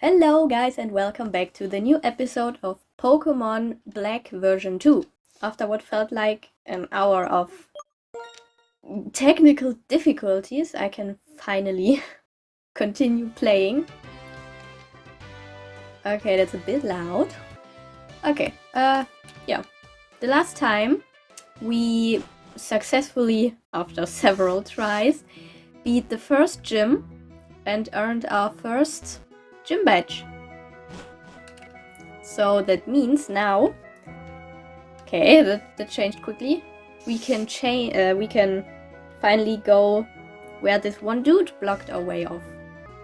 Hello guys and welcome back to the new episode of Pokemon Black version 2. After what felt like an hour of technical difficulties, I can finally continue playing. Okay, that's a bit loud. Okay, yeah. The last time we successfully, after several tries, beat the first gym and earned our first gym badge. So that means now, okay, that changed quickly. We can finally go where this one dude blocked our way off.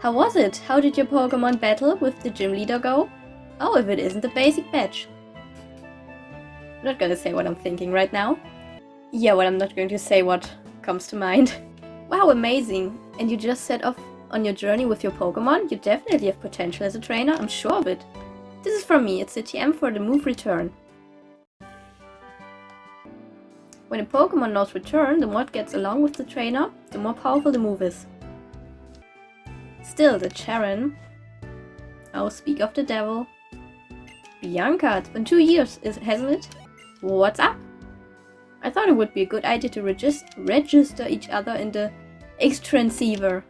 How was it? How did your Pokemon battle with the gym leader go? Oh, if it isn't a basic badge. I'm not gonna say what I'm thinking right now. Yeah, well, I'm not going to say what comes to mind. Wow, amazing! And you just set off on your journey with your Pokemon? You definitely have potential as a trainer, I'm sure of it. This is from me, it's a TM for the move Return. When a Pokemon knows Return, the more it gets along with the trainer, the more powerful the move is. Still, the Charen. Oh, speak of the devil. Bianca, it's been 2 years, hasn't it? What's up? I thought it would be a good idea to register each other in the Extransceiver.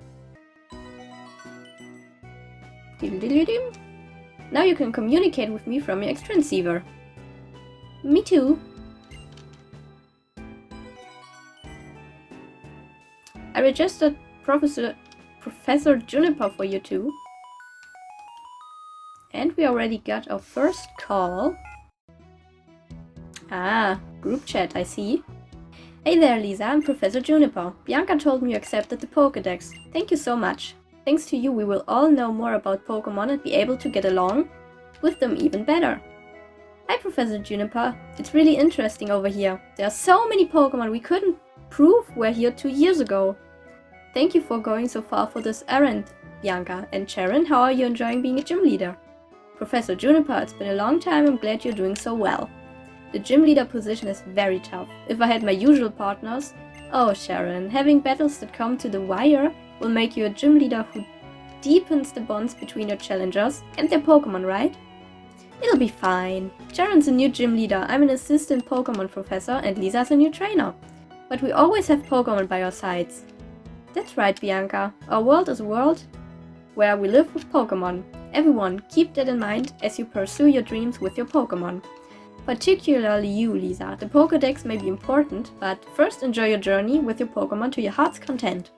Now you can communicate with me from your Extransceiver. Me too. I registered Professor Juniper for you too. And we already got our first call. Ah, group chat, I see. Hey there, Lisa, I'm Professor Juniper. Bianca told me you accepted the Pokédex. Thank you so much. Thanks to you, we will all know more about Pokemon and be able to get along with them even better. Hi, Professor Juniper. It's really interesting over here. There are so many Pokemon we couldn't prove were here 2 years ago. Thank you for going so far for this errand, Bianca. And Charen, how are you enjoying being a gym leader? Professor Juniper, it's been a long time. I'm glad you're doing so well. The gym leader position is very tough. If I had my usual partners... Oh, Charen, having battles that come to the wire will make you a gym leader who deepens the bonds between your challengers and their Pokemon, right? It'll be fine. Charen's a new gym leader, I'm an assistant Pokemon professor, and Lisa's a new trainer. But we always have Pokemon by our sides. That's right, Bianca. Our world is a world where we live with Pokemon. Everyone, keep that in mind as you pursue your dreams with your Pokemon. Particularly you, Lisa. The Pokédex may be important, but first enjoy your journey with your Pokemon to your heart's content.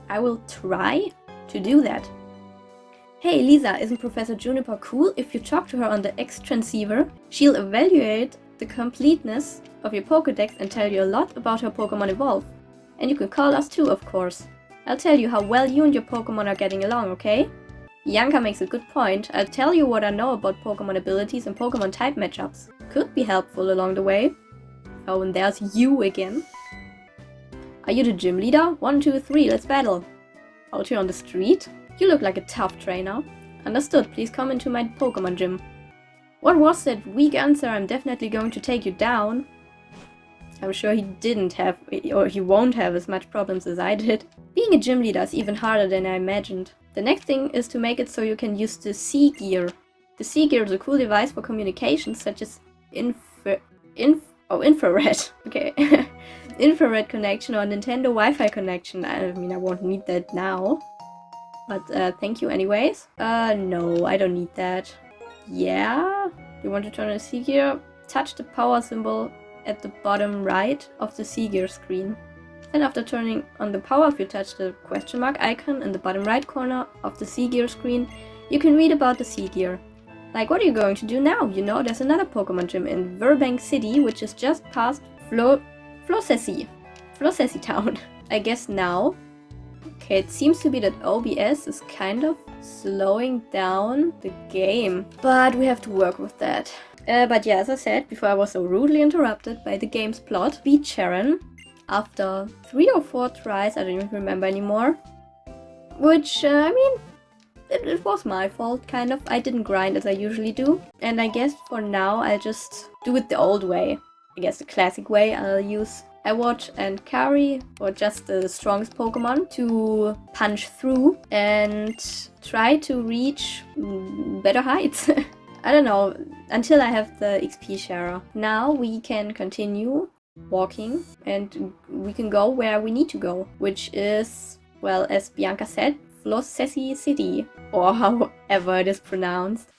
I will try to do that. Hey Lisa, isn't Professor Juniper cool? If you talk to her on the Extransceiver, she'll evaluate the completeness of your Pokédex and tell you a lot about how Pokemon evolve. And you can call us too, of course. I'll tell you how well you and your Pokemon are getting along, okay? Bianca makes a good point. I'll tell you what I know about Pokemon abilities and Pokemon type matchups. Could be helpful along the way. Oh, and there's you again. Are you the gym leader? 1, 2, 3, let's battle. Out here on the street? You look like a tough trainer. Understood, please come into my Pokemon gym. What was that weak answer? I'm definitely going to take you down. I'm sure he didn't have, or he won't have as much problems as I did. Being a gym leader is even harder than I imagined. The next thing is to make it so you can use the C-Gear. The C-Gear is a cool device for communications such as infrared. Okay. Infrared connection or Nintendo Wi-Fi connection. I mean, I won't need that now. But thank you anyways. No, I don't need that. Yeah? You want to turn on the C-Gear? Touch the power symbol at the bottom right of the C-Gear screen. Then after turning on the power, if you touch the question mark icon in the bottom right corner of the C-Gear screen, you can read about the C-Gear. Like, what are you going to do now? You know, there's another Pokemon gym in Verbank City, which is just past Flossessie Town. I guess now. Okay, it seems to be that OBS is kind of slowing down the game, but we have to work with that. But yeah, as I said before, I was so rudely interrupted by the game's plot. Beat Charen after 3 or 4 tries, I don't even remember anymore. Which, I mean, it was my fault, kind of. I didn't grind as I usually do. And I guess for now, I'll just do it the old way. I guess the classic way. I'll use Ewott and Kari were just the strongest Pokemon to punch through and try to reach better heights. I don't know, until I have the XP sharer. Now we can continue walking and we can go where we need to go, which is, well, as Bianca said, Flossessi City, or however it is pronounced.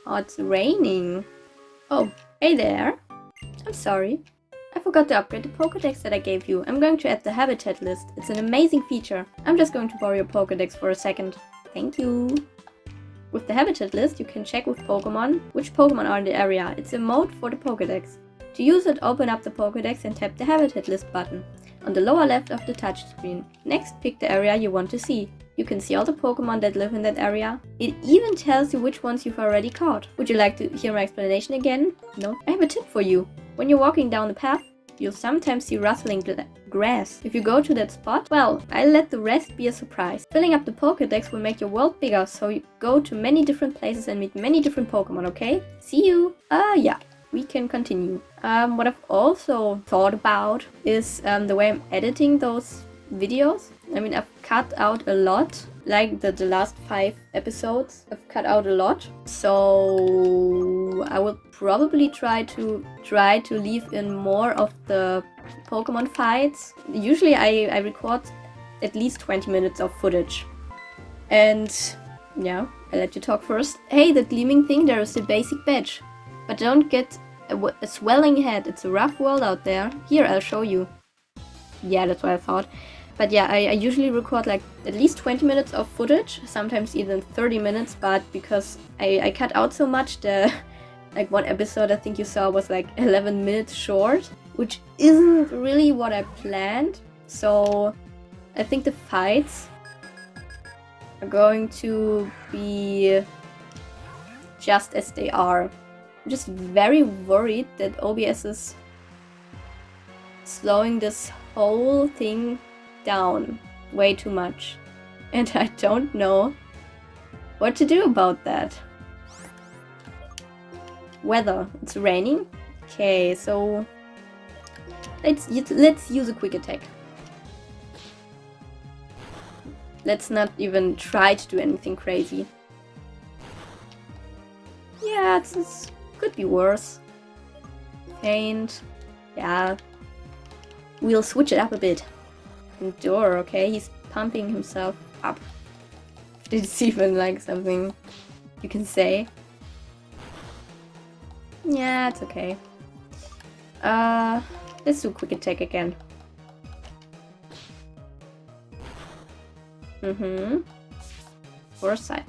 Oh, it's raining. Oh, hey there. I'm sorry. I forgot to upgrade the Pokédex that I gave you. I'm going to add the habitat list. It's an amazing feature. I'm just going to borrow your Pokédex for a second. Thank you. With the habitat list, you can check with Pokemon which Pokemon are in the area. It's a mode for the Pokédex. To use it, open up the Pokédex and tap the habitat list button on the lower left of the touchscreen. Next, pick the area you want to see. You can see all the Pokemon that live in that area. It even tells you which ones you've already caught. Would you like to hear my explanation again? No? I have a tip for you. When you're walking down the path, you'll sometimes see rustling grass. If you go to that spot, well, I'll let the rest be a surprise. Filling up the Pokédex will make your world bigger, so you go to many different places and meet many different Pokemon, okay? See you! Yeah, we can continue. What I've also thought about is the way I'm editing those videos. I mean, I've cut out a lot, like the last 5 episodes. I've cut out a lot, so I will probably try to leave in more of the Pokemon fights. Usually I record at least 20 minutes of footage. And yeah, I'll let you talk first. Hey, that gleaming thing there is the basic badge. But don't get a swelling head, it's a rough world out there. Here, I'll show you. Yeah, that's what I thought. But yeah, I usually record like at least 20 minutes of footage, sometimes even 30 minutes, but because I cut out so much, like one episode I think you saw was like 11 minutes short, which isn't really what I planned. So I think the fights are going to be just as they are. I'm just very worried that OBS is slowing this whole thing down way too much, and I don't know what to do about that. Weather, it's raining. Okay, so let's use a quick attack. Let's not even try to do anything crazy. Yeah, it's could be worse. Paint. Yeah, we'll switch it up a bit. Endure, okay, he's pumping himself up. If it's even like something you can say. Yeah, it's okay. Let's do quick attack again. Foresight.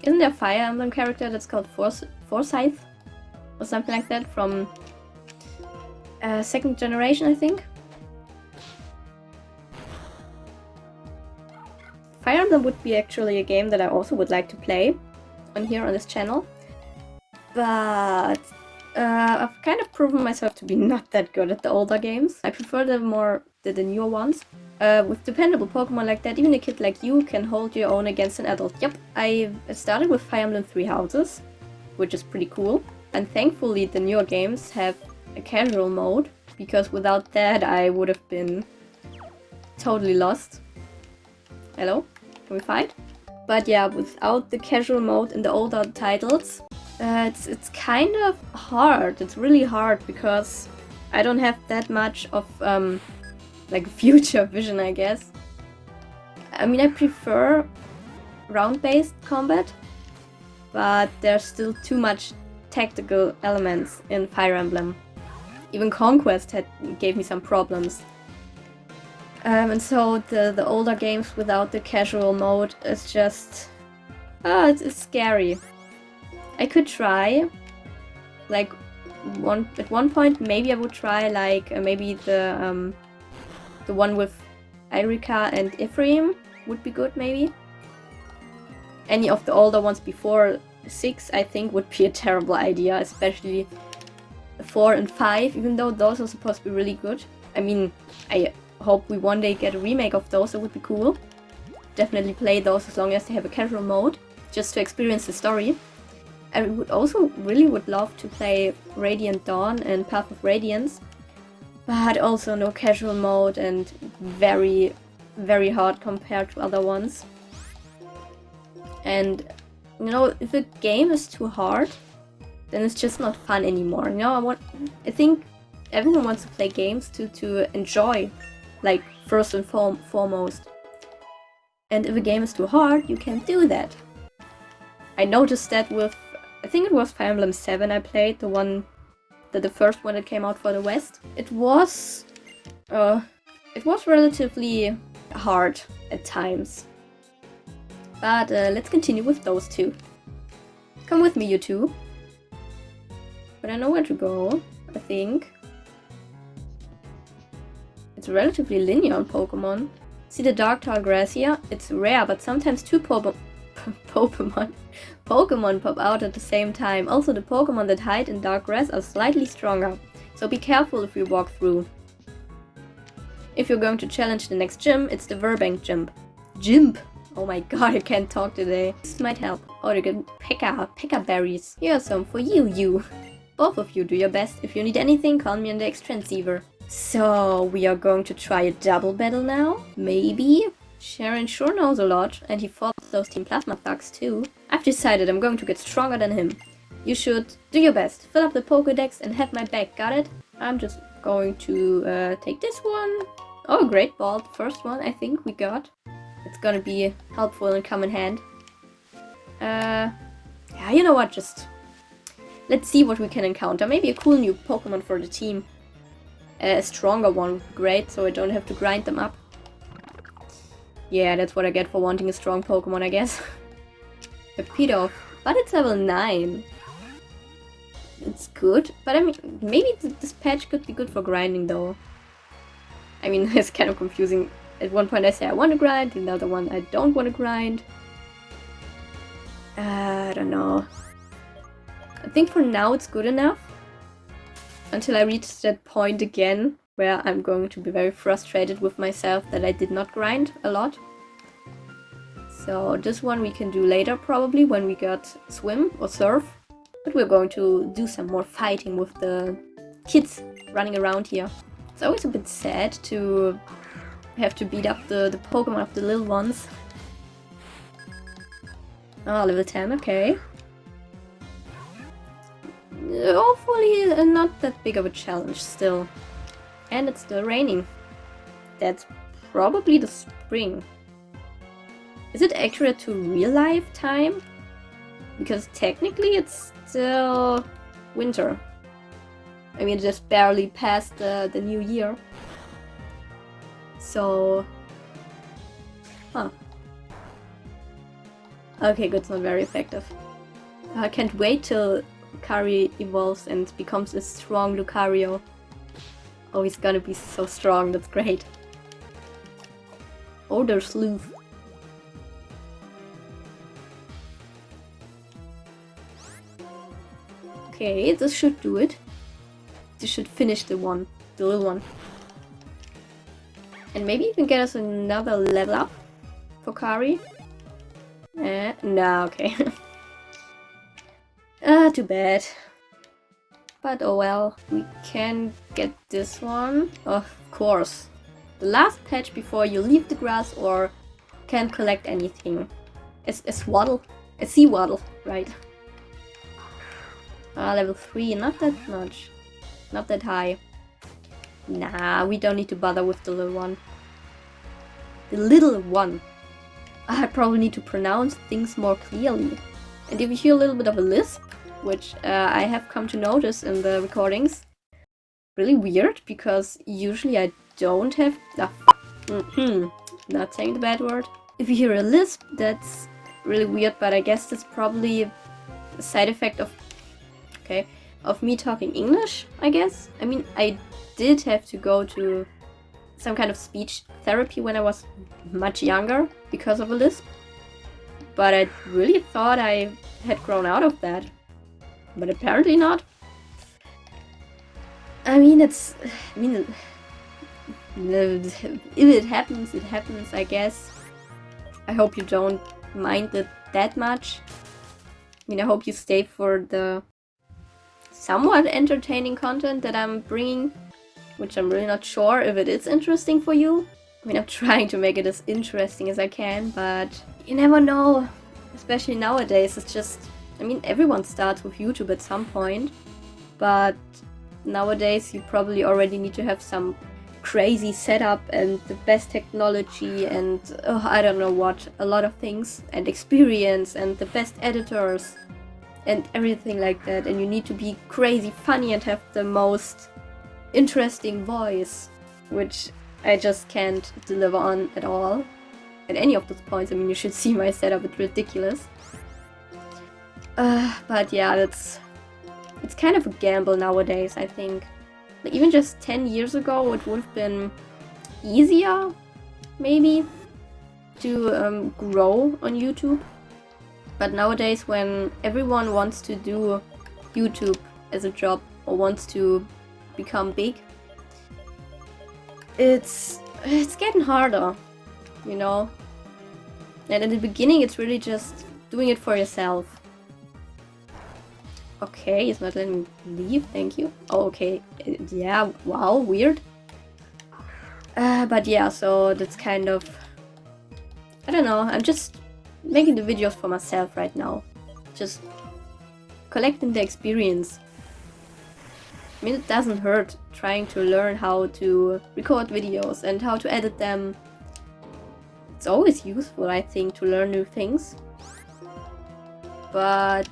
Isn't there a Fire Emblem character that's called Forsyth? Or something like that from second generation, I think? Fire Emblem would be actually a game that I also would like to play on this channel. But I've kind of proven myself to be not that good at the older games. I prefer the newer ones. With dependable Pokemon like that, even a kid like you can hold your own against an adult. Yep, I started with Fire Emblem Three Houses, which is pretty cool. And thankfully the newer games have a casual mode, because without that I would have been totally lost. Hello? Can we fight? But yeah, without the casual mode in the older titles, it's kind of hard. It's really hard because I don't have that much of like future vision, I guess. I mean, I prefer round-based combat, but there's still too much tactical elements in Fire Emblem. Even Conquest gave me some problems. And so the older games without the casual mode is just... it's scary. I could try, like, at one point maybe I would try, like, maybe the one with Irika and Ephraim would be good, maybe. Any of the older ones before 6, I think, would be a terrible idea, especially 4 and 5, even though those are supposed to be really good. I mean, I hope we one day get a remake of those, that would be cool. Definitely play those as long as they have a casual mode, just to experience the story. I would also really love to play Radiant Dawn and Path of Radiance, but also no casual mode and very, very hard compared to other ones. And you know, if a game is too hard, then it's just not fun anymore. You know, I think everyone wants to play games to enjoy, like first and foremost. And if a game is too hard, you can't do that. I noticed that with, I think it was Fire Emblem 7 I played, the first one that came out for the West. It was relatively hard at times. But let's continue with those two. Come with me, you two. But I know where to go, I think. It's relatively linear on Pokemon. See the Darktile grass here? It's rare, but sometimes two Pokemon pop out at the same time. Also, the Pokemon that hide in dark grass are slightly stronger, so be careful if you walk through. If you're going to challenge the next gym, it's the Verbank gym. Gym! Oh my god, I can't talk today. This might help. Oh, you can Pekka berries. Here are some for you. Both of you do your best. If you need anything, call me on the Extransceiver. So, we are going to try a double battle now? Maybe? Sharon sure knows a lot, and he fought those Team Plasma thugs too. I've decided I'm going to get stronger than him. You should do your best. Fill up the Pokédex and have my back, got it? I'm just going to take this one. Oh, Great Ball, first one I think we got. It's gonna be helpful and come in hand. Yeah, you know what, just let's see what we can encounter. Maybe a cool new Pokemon for the team. A stronger one would be great, so I don't have to grind them up. Yeah, that's what I get for wanting a strong Pokemon, I guess. A Pidove, but it's level 9. It's good, but I mean, maybe this patch could be good for grinding though. I mean, it's kind of confusing. At one point I say I want to grind, another one I don't want to grind. I don't know. I think for now it's good enough. Until I reach that point again, where I'm going to be very frustrated with myself that I did not grind a lot. So this one we can do later probably, when we got Swim or Surf. But we're going to do some more fighting with the kids running around here. It's always a bit sad to have to beat up the Pokemon of the little ones. Oh, level 10, okay. Hopefully not that big of a challenge still. And it's still raining. That's probably the spring. Is it accurate to real life time? Because technically it's still winter. I mean, just barely past the new year. So... Huh. Okay, good, it's not very effective. I can't wait till Lucario evolves and becomes a strong Lucario. Oh, he's gonna be so strong, that's great. Oh, there's Sleuth. Okay, this should do it. This should finish the little one. And maybe even get us another level up for Kari. No, okay. Too bad. But oh well, we can get this one. Of course. The last patch before you leave the grass or can't collect anything. A Seawaddle, right. Level 3, not that much. Not that high. Nah, we don't need to bother with the little one. The little one. I probably need to pronounce things more clearly. And if you hear a little bit of a lisp, which I have come to notice in the recordings, really weird, because usually I don't have... Not saying the bad word. If you hear a lisp, that's really weird, but I guess that's probably a side effect of... Okay, of me talking English, I guess. I mean, I did have to go to some kind of speech therapy when I was much younger because of a lisp. But I really thought I had grown out of that. But apparently not. I mean, if it happens, it happens, I guess. I hope you don't mind it that much. I mean, I hope you stay for the somewhat entertaining content that I'm bringing. which I'm really not sure if it is interesting for you. I mean, I'm trying to make it as interesting as I can, but you never know. Especially nowadays, it's just, I mean, everyone starts with YouTube at some point, but nowadays you probably already need to have some crazy setup and the best technology and I don't know what, a lot of things, and experience and the best editors and everything like that, and you need to be crazy funny and have the most interesting voice, which I just can't deliver on at all at any of those points. I mean, you should see my setup, it's ridiculous. But yeah, it's kind of a gamble nowadays, I think. Like, even just 10 years ago, it would have been easier, maybe, to grow on YouTube. But nowadays, when everyone wants to do YouTube as a job or wants to become big, it's getting harder, you know? And in the beginning, it's really just doing it for yourself. Okay, it's not letting me leave, thank you. Oh, okay, yeah, wow, weird. But yeah, so that's kind of, I don't know, I'm just making the videos for myself right now. Just collecting the experience. I mean, it doesn't hurt trying to learn how to record videos and how to edit them. It's always useful, I think, to learn new things. But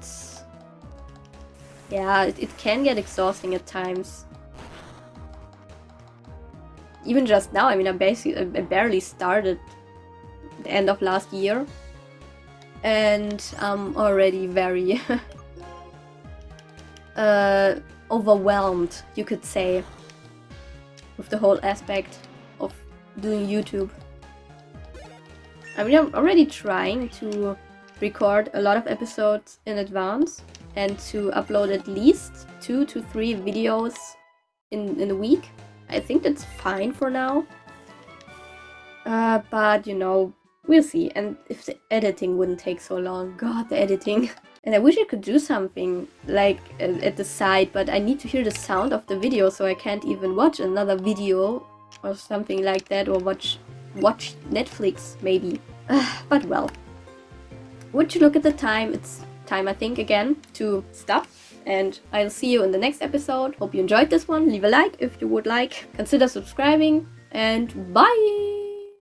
yeah, it can get exhausting at times. Even just now, I mean, I barely started the end of last year, and I'm already very overwhelmed, you could say, with the whole aspect of doing YouTube. I mean, I'm already trying to record a lot of episodes in advance and to upload at least 2 to 3 videos in a week. I think that's fine for now. But, you know, we'll see. And if the editing wouldn't take so long. God, the editing. And I wish I could do something like at the side, but I need to hear the sound of the video, so I can't even watch another video or something like that, or watch Netflix, maybe. But well, would you look at the time? It's time, I think, again to stop, and I'll see you in the next episode. Hope you enjoyed this one. Leave a like if you would like, consider subscribing, and bye!